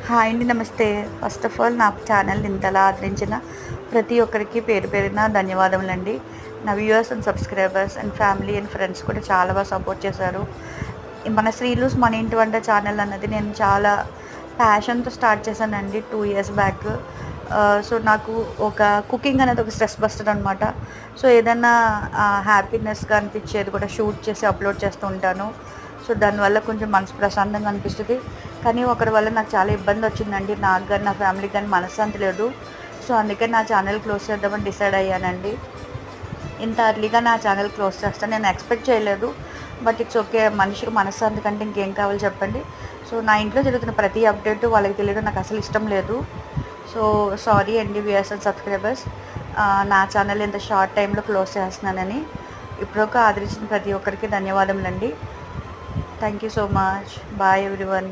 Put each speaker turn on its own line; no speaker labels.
Hi అండి, నమస్తే. First of all నా ఛానల్ ఇంతలా ఆదరించిన ప్రతి ఒక్కరికి పేరు పేరున ధన్యవాదములండి. నా viewers and subscribers and family and friends కూడా చాలా బాగా సపోర్ట్ చేశారు. మన శ్రీలూస్ మన ఇంటి వంట ఛానల్ అన్నది నేను చాలా ప్యాషన్తో స్టార్ట్ చేశానండి 2 ఇయర్స్ బ్యాక్. సో నాకు ఒక కుకింగ్ అనేది ఒక స్ట్రెస్ బస్టర్ అనమాట. సో ఏదన్నా హ్యాపీనెస్గా అనిపించేది కూడా షూట్ చేసి అప్లోడ్ చేస్తూ ఉంటాను. సో దానివల్ల కొంచెం మనసు ప్రశాంతంగా అనిపిస్తుంది. కానీ ఒకరి వల్ల నాకు చాలా ఇబ్బంది వచ్చిందండి. నాకు కానీ నా ఫ్యామిలీకి కానీ మనశ్శాంతి లేదు. సో అందుకే నా ఛానల్ క్లోజ్ చేద్దామని డిసైడ్ అయ్యానండి. ఇంత అర్లీగా నా ఛానల్ క్లోజ్ చేస్తాను నేను ఎక్స్పెక్ట్ చేయలేదు. బట్ ఇట్స్ ఓకే, మనిషికి మనశ్శాంతి కంటే ఇంకేం కావాలి చెప్పండి. సో నా ఇంట్లో జరుగుతున్న ప్రతి అప్డేట్ వాళ్ళకి తెలియడం నాకు అసలు ఇష్టం లేదు. సో సారీ అండి వ్యూయర్స్ అండ్ సబ్స్క్రైబర్స్, నా ఛానల్ ఇంత షార్ట్ టైంలో క్లోజ్ చేస్తున్నానని. ఇప్పటివరకు ఆదరించిన ప్రతి ఒక్కరికి ధన్యవాదములండి. Thank you so much. Bye everyone.